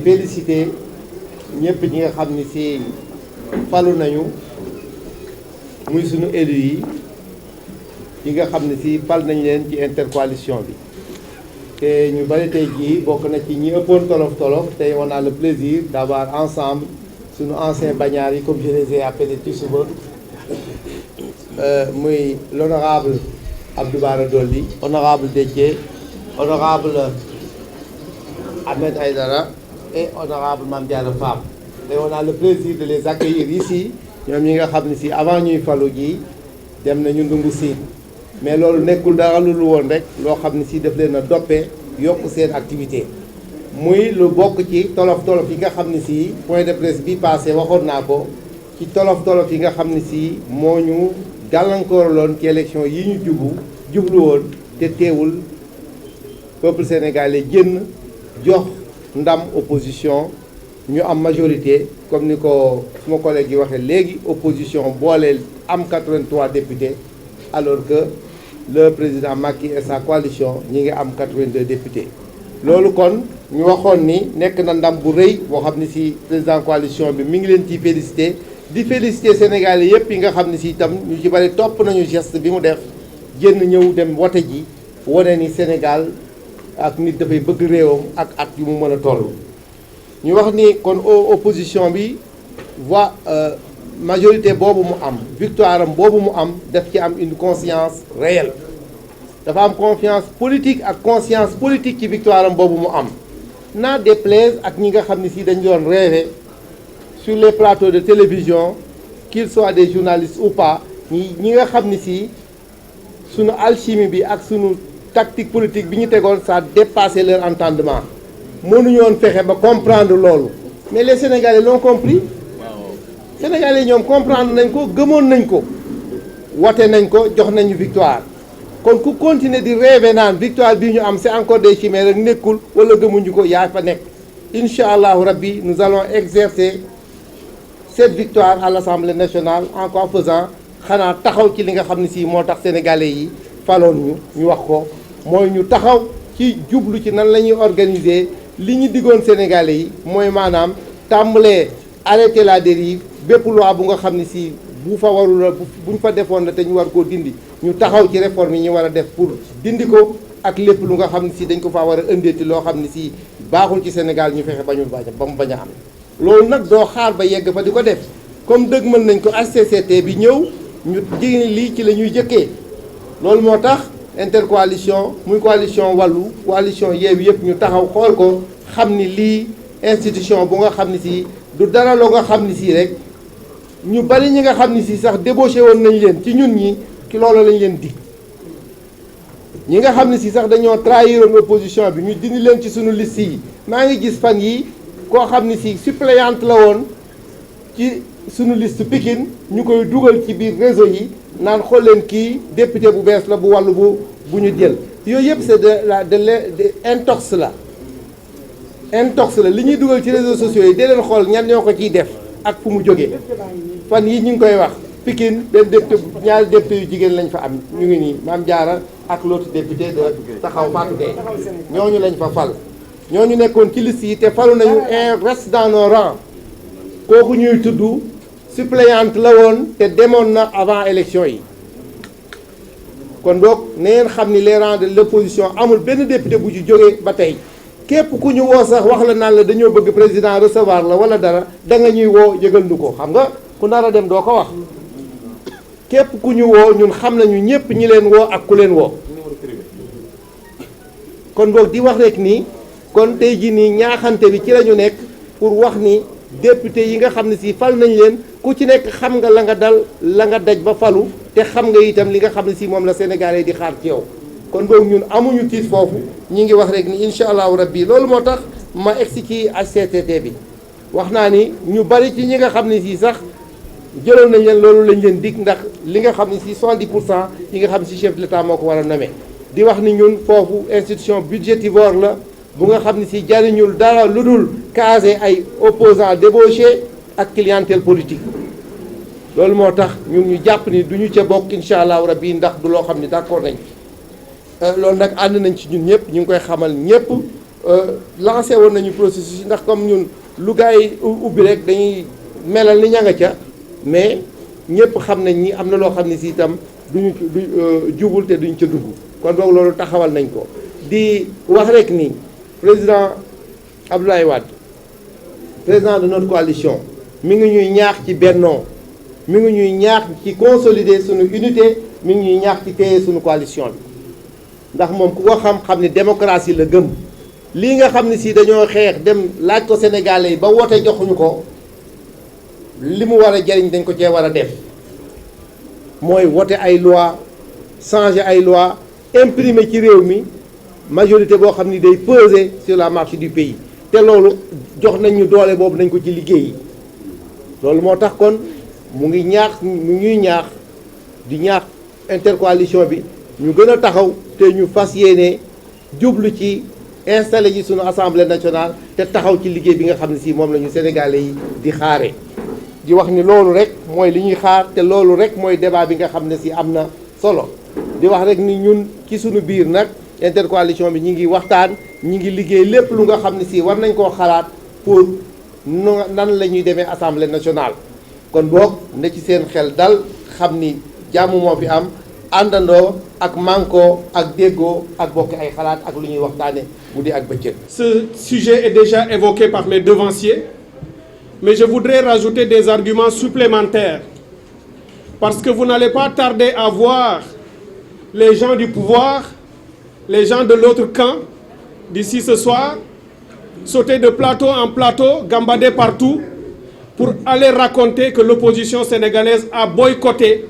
féliciter ñëpp ñi nga xam ni si falu nañu muy sunu élus yi nga xam ne si fal nañ leen ci intercoalition bi te ñu bari tey jii bokk na ci ñi ëppoon tolof tey on a le plaisir d'avoir ensemble sunu anciens bagnards yi comme je les ai appelés ci suba muy l'honorable Abdou Bara Dolly, honorable Déthié, honorable Ahmed Aïdara et honorable Mame Diarra Fam. Et on a le plaisir de les accueillir ici. ñoom ñi nga xam ne si avant ñuy falu ji dem nañu ndungu siin mais loolu nekkul dara lu woon rek loo xam ne si daf leen a doppe yokk seen activité muy lu bokk ci tolof yi nga xam ne si point de presse bi passé waxoon naa ko ci tolof yi nga xam ne si moo ñu gàllankoorloon ci élection yi ñu jublu woon te teewul peuple sénégalais génn jox ndam opposition ñu am majorité comme ni ko suma collègue yi waxee léegi opposition booleel am 83 députés alors que le président Macky et sa coalition ñi ngi am 82 députés. loolu kon ñu waxoon ni nekk na ndam bu rëy boo xam ne si président coalition bi mi ngi leen ciy félicité di félicité Sénégalais yëpp yi nga xam ne si itam ñu ci bari topp nañu geste bi mu def génn ñëw dem wote ji wane ni Sénégal ak nit dafay bëgg réewam ak at yu mu mën a toll. ñu wax ni kon opposition bi voix majorité boobu mu am victoire am boobu mu am daf ci am une conscience réelle dafa am confiance politique ak conscience politique ci victoire am boobu mu am n'en déplaise ak ñi nga xam ne si dañ doon rêver sur les plateaux de télévision qu'ils soient des journalistes ou pas ñi nga xam ne si sunu alchimie bi ak sunu tactique politique bi ñu tegoon ça dépassé leur entendement mënuñu woon fexe ba comprendre loolu mais les Sénégalais l'ont compris Sénégalais ñoom comprendre nañ ko gëmoon nañ ko wote nañ ko jox nañu victoire kon ku continuer di rêver naan victoire bii ñu am c'est encore des chimères rek nekkul wala gëmuñu ko yaa fa nekk incha allahu rabbi nous allons exercer cette victoire à l'Assemblée nationale en quoi faisant xanaa taxaw ci li nga xam ne si moo tax Sénégalais yi faloon ñu wax ko mooy ñu taxaw ci jublu ci nan la ñuy organiser li ñu diggoon Sénégalais yi mooy maanaam tàmbalee arrêter la dérive bépp loi bu nga xam ne si bu fa warul la buñ fa defoon la te ñu war koo dindi ñu taxaw ci réforme yi ñu war a def pour dindi ko ak lépp lu nga xam ne si dañ ko faa war a indeeti loo xam ne si baaxul ci Sénégal ñu fexe ba mu bañ a am. loolu nag doo xaar ba yegg fa di ko def comme dëgg mën nañ ko HCCT bi ñëw ñu jigéen lii ci la ñuy jëkkee loolu moo tax. intercoalition muy coalition wàllu coalition Yewwi yëpp ñu taxaw xool ko xam ni lii institution bu nga xam ni si du dara loo nga xam ni si rek ñu bari ñi nga xam ni si sax débauché woon nañ leen ci ñun ñi ci loolu lañ leen dig ñi nga xam ni si sax dañoo trahiroon opposition bi ñu dindi leen ci suñu liste yi maa ngi gis fan yi koo xam ni si suppléante la woon ci suñu liste Pikine ñu koy dugal ci biir réseau yi naan xool leen kii député bu bees la bu wàllu bu ñu jël yooyu yëpp c'est de intox la li ñuy dugal ci réseaux sociaux yi dee leen xool ñan ñoo ko ciy def ak fu mu jógee fan yi ñu ngi koy wax Pikine benn député ñaari député yu jigéen lañ fa am ñu ngi nii Mame Diarra ak l'autre député de Taxaw Fatou Gueye ñooñu lañ fa fal ñooñu nekkoon ci liste yi te falu nañu un reste dans nos rangs kooku ñuy tudd suppléante la woon te demoon na avant élection yi kon donc na ngeen xam ni les rangs de l'opposition amul benn député bu ci jógee ba tey képp ku ñu woo sax wax la naan la dañoo bëgg président recevoir la wala dara da nga ñuy woo yëgal nu ko xam nga ku nar a dem doo ko wax képp ku ñu woo ñun xam nañu ñëpp ñi leen woo ak ku leen woo kon boog di wax rek nii kon tey jii nii ñaaxante bi ci la ñu nekk pour wax ni député yi nga xam ne si fal nañ leen ku ci nekk xam nga la nga dal la nga daj ba falu te xam nga itam li nga xam ne si moom la Sénégalais di xaar ci yow kon boobu ñun amuñu tiit foofu ñi ngi wax rek ni incha allahu rabbi loolu moo tax ma egsi ci HCCT bi wax naa ni ñu bari ci ñi nga xam ne si sax jëloon nañ leen loolu lañ leen dig ndax li nga xam ne si 70% yi nga xam ne si chef de l'État moo ko war a nommé di wax ni ñun foofu institution budgétivore la bu nga xam ne si jariñul dara lu dul caser ay opposants débauchés ak clientèle politique loolu moo tax ñun ñu jàpp ni duñu ca bokk incha allahu rabbi ndax du loo xam ni d'accord nañ loolu nag ànd nañ ci ñun ñëpp ñu ngi koy xamal ñëpp lancé woon nañu processus ndax comme ñun lu gars yi ubbi rek dañuy melal ni ña nga ca mais ñëpp xam nañ ni am na loo xam ne si itam duñu jubul te duñ ca dugg kon boog loolu taxawal nañ ko di wax rek ni président Abdoulaye Wade président de notre coalition mi ngi ñuy ñaax ci bennoo mi ngi ñuy ñaax ci consolider suñu unité mi ngi ñuy ñaax ci téye suñu coalition bi ndax moom ku ko xam-xam ni démocratie la gëm lii nga xam ne si dañoo xeex dem laaj ko Sénégalais yi ba wote joxuñu ko li mu war a jariñ dañ ko cee war a def mooy wote ay loi changer ay loi imprimer ci réew mi majorité boo xam ni day peser sur la marche du pays te loolu jox nañ ñu doole boobu nañ ko ci liggéey loolu moo tax kon mu ngi ñaax mu ñuy ñaax di ñaax intercoalition bi ñu gën a taxaw te ñu fas yéene jublu ci installé ji suñu assemblée nationale te taxaw ci liggéey bi nga xam ne si moom la ñu sénégalais yi di xaare di wax ni loolu rek mooy li ñuy xaar te loolu rek mooy débat bi nga xam ne si am na solo di wax rek ni ñun ci suñu biir nag intercoalition bi ñi ngi waxtaan ñi ngi liggéey lépp lu nga xam ne si war nañ koo xalaat pour nan la ñuy demee assemblée nationale kon boog ne ci seen xel dal xam ni jàmm moo fi am àndandoo ak manko ak déggoo ak bokk ay xalaat ak lu ñuy waxtaane guddi ak bëccëg. Ce sujet est déjà évoqué par mes devanciers, mais je voudrais rajouter des arguments supplémentaires parce que vous n'allez pas tarder à voir les gens du pouvoir, les gens de l'autre camp d'ici ce soir sauter de plateau en plateau, gambader partout pour aller raconter que l'opposition sénégalaise a boycotté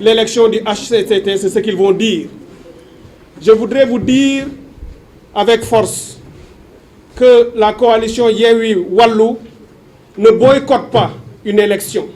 l'élection du HCCT, c'est ce qu'ils vont dire. Je voudrais vous dire avec force que la coalition Yewwi Wallu ne boycotte pas une élection.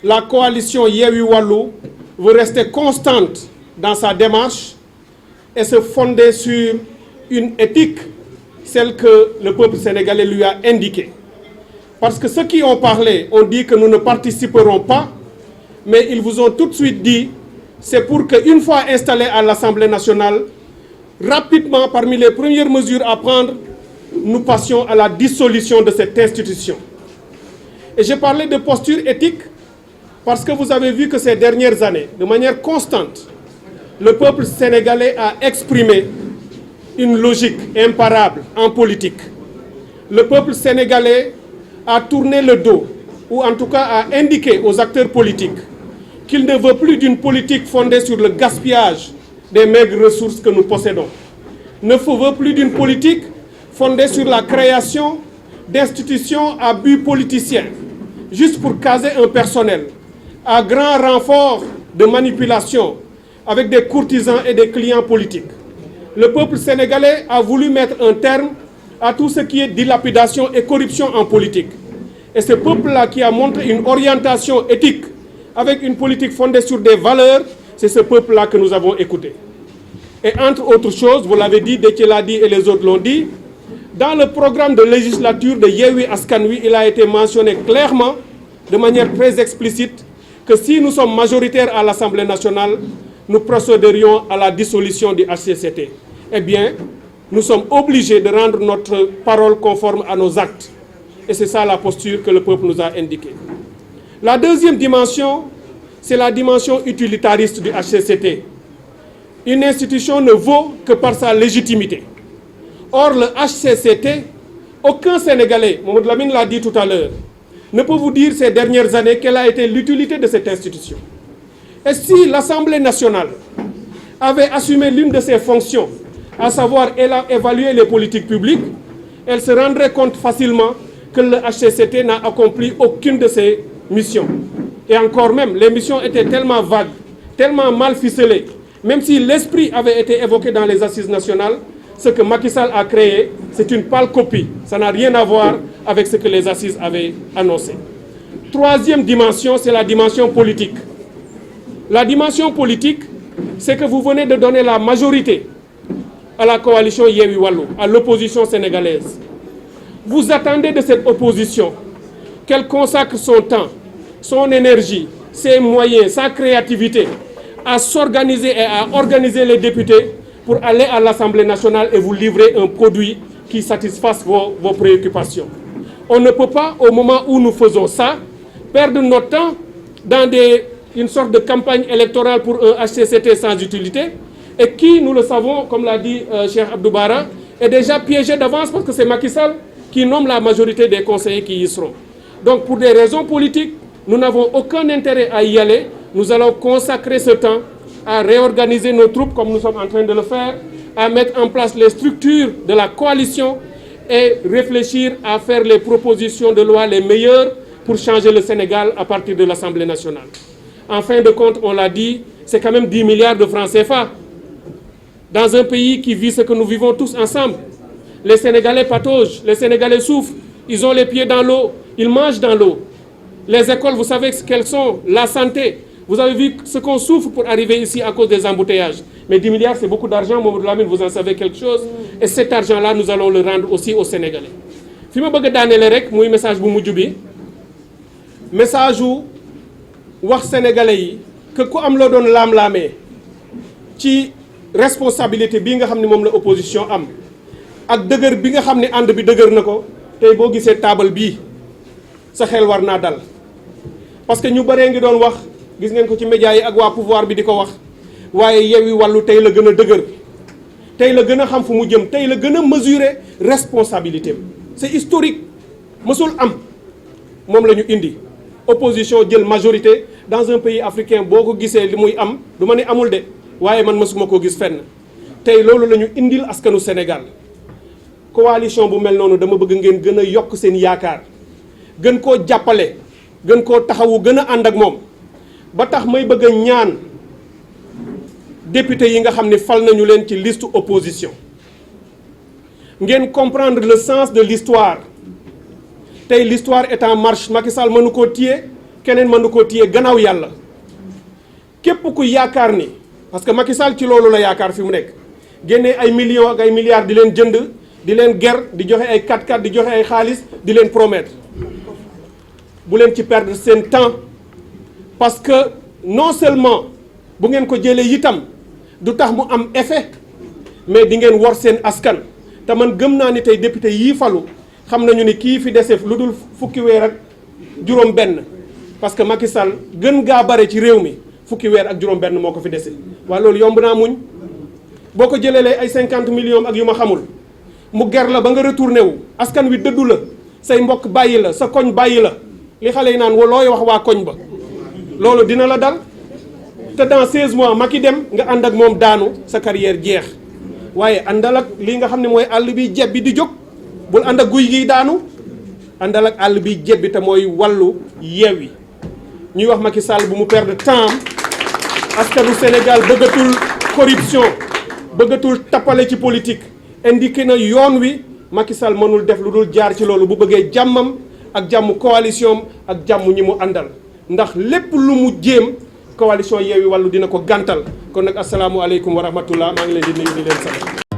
La coalition Yewwi Wallu veut rester constante dans sa démarche et se fonder sur une éthique, celle que le peuple sénégalais lui a indiquée. Parce que ceux qui ont parlé ont dit que nous ne participerons pas, mais ils vous ont tout de suite dit, c'est pour qu'une fois installés à l'Assemblée nationale, rapidement, parmi les premières mesures à prendre, nous passions à la dissolution de cette institution. Et j'ai parlé de posture éthique parce que vous avez vu que ces dernières années, de manière constante, le peuple sénégalais a exprimé une logique imparable en politique. Le peuple sénégalais a tourné le dos, ou en tout cas a indiqué aux acteurs politiques qu'il ne veut plus d'une politique fondée sur le gaspillage des maigres ressources que nous possédons. Ne veut plus d'une politique fondée sur la création d'institutions à but politicien, juste pour caser un personnel, à grand renfort de manipulation avec des courtisans et des clients politiques. Le peuple sénégalais a voulu mettre un terme à tout ce qui est dilapidation et corruption en politique. Et ce peuple-là qui a montré une orientation éthique avec une politique fondée sur des valeurs, c'est ce peuple-là que nous avons écouté. Et entre autres choses, vous l'avez dit, Déthié l'a dit et les autres l'ont dit, dans le programme de législature de Yewwi Askan Wi, il a été mentionné clairement, de manière très explicite, que si nous sommes majoritaires à l'Assemblée nationale, nous procéderions à la dissolution du HCCT. Eh bien, nous sommes obligés de rendre notre parole conforme à nos actes. Et c'est ça la posture que le peuple nous a indiquée. La deuxième dimension, c'est la dimension utilitariste du HCCT. Une institution ne vaut que par sa légitimité. Or, le HCCT, aucun Sénégalais, Mamadou Lamine l'a dit tout à l'heure, ne peut vous dire ces dernières années quelle a été l'utilité de cette institution. Et si l'Assemblée nationale avait assumé l'une de ses fonctions, à savoir évaluer les politiques publiques, elle se rendrait compte facilement que le HCCT n'a accompli aucune de ses missions. Et encore même, les missions étaient tellement vagues, tellement mal ficelées, même si l'esprit avait été évoqué dans les assises nationales, ce que Macky Sall a créé, c'est une pâle copie. Ça n'a rien à voir avec ce que les assises avaient annoncé. Troisième dimension, c'est la dimension politique. La dimension politique, c'est que vous venez de donner la majorité à la coalition Yewwi Wallu, à l'opposition sénégalaise. Vous attendez de cette opposition qu'elle consacre son temps, son énergie, ses moyens, sa créativité à s'organiser et à organiser les députés pour aller à l'Assemblée nationale et vous livrer un produit qui satisfasse vos préoccupations. On ne peut pas, au moment où nous faisons ça, perdre notre temps dans une sorte de campagne électorale pour un HCCT sans utilité, et qui, nous le savons, comme l'a dit Cheikh Abdou Bara, est déjà piégé d'avance parce que c'est Macky Sall qui nomme la majorité des conseillers qui y seront. Donc pour des raisons politiques, nous n'avons aucun intérêt à y aller. Nous allons consacrer ce temps à réorganiser nos troupes comme nous sommes en train de le faire, à mettre en place les structures de la coalition et réfléchir à faire les propositions de loi les meilleures pour changer le Sénégal à partir de l'Assemblée nationale. En fin de compte, on l'a dit, c'est quand même 10 milliards de francs CFA dans un pays qui vit ce que nous vivons tous ensemble. Les Sénégalais pataugent, les Sénégalais souffrent, ils ont les pieds dans l'eau, ils mangent dans l'eau. Les écoles, vous savez quelles sont, la santé. Vous avez vu ce qu'on souffre pour arriver ici à cause des embouteillages. Mais 10 milliards, c'est beaucoup d'argent, Mamadou Lamine, vous en savez quelque chose. Et cet argent-là, nous allons le rendre aussi aux Sénégalais. Fi ma bëgg daanele rek muy message bu mujj bi message wu wax Sénégalais yi que ku am loo doon laam-laamee ci responsabilité bii nga xam ne moom la opposition am ak dëgër bi nga xam ne ànd bi dëgër na ko tey boo gisee taabal bii sa xel war naa dal parce que ñu bëree ngi doon wax gis ngeen ko ci médias yi ak waa pouvoir bi di ko wax waaye Yewwi Wallu tey la gën a dëgër tey la gën a xam fu mu jëm tey la gën a mesurer responsabilité c'est historique mësul am moom la ñu indi opposition jël majorité dans un pays africain boo ko gisee li muy am du ma ne amul de waaye man mësuma koo gis fenn tey loolu la ñu indil askanu Sénégal coalition bu mel noonu dama bëgg ngeen gën a yokk seen yaakaar gën koo jàppale gën koo taxawu gën a ànd ak moom ba tax may bëgg a ñaan député yi nga xam ne fal nañu leen ci liste opposition ngeen comprendre le sens de l'histoire tey l'histoire est en marche Macky Sall mënu koo téye keneen mënu koo téye gannaaw yàlla képp ku yaakaar ni parce que Macky Sall ci loolu la yaakaar fi mu nekk génnee ay millions ak ay milliards di leen jënd di leen ger di joxe ay 4x4 di joxe ay xaalis di leen promettre bu leen ci perdre seen temps parce que non seulement bu ngeen ko jëlee itam du tax mu am effet mais di ngeen wor seen askan te man gëm naa ni tey député yii falu xam nañu ni kii fi dese lu dul fukki weer ak juróom benn parce que Macky Sall gën gaa bare ci réew mi fukki weer ak juróom benn moo ko fi dese waaye loolu yomb naa muñ boo ko jëlee ay 50 millions ak yu ma xamul mu ger la ba nga retourné wu askan wi dëddu la say mbokk bàyyi la sa koñ bàyyi la li xale yi naan looy wax waa koñ ba loolu dina la dal te dans 16 mois Macky dem nga ànd ak moom daanu sa carrière jeex waaye àndal ak lii nga xam ne mooy àll bi jebbi di jóg bul ànd ak guy gi daanu àndal ak àll bi jebbi te mooy wàllu Yewwi ñuy wax Macky Sall bu mu perdre temps askanu Sénégal bëggatul corruption bëggatul tappale ci politique indiqué na yoon wi Macky Sall mënul def lu dul jaar ci loolu bu bëggee jàmmam ak jàmm coalition ak jàmm ñi mu àndal ndax lépp lu mu jéem coalition Yewwi Wallu dina ko gàntal kon nag asalaamualeykum wa rahmatullah maa ngi leen di nuyu di leen sant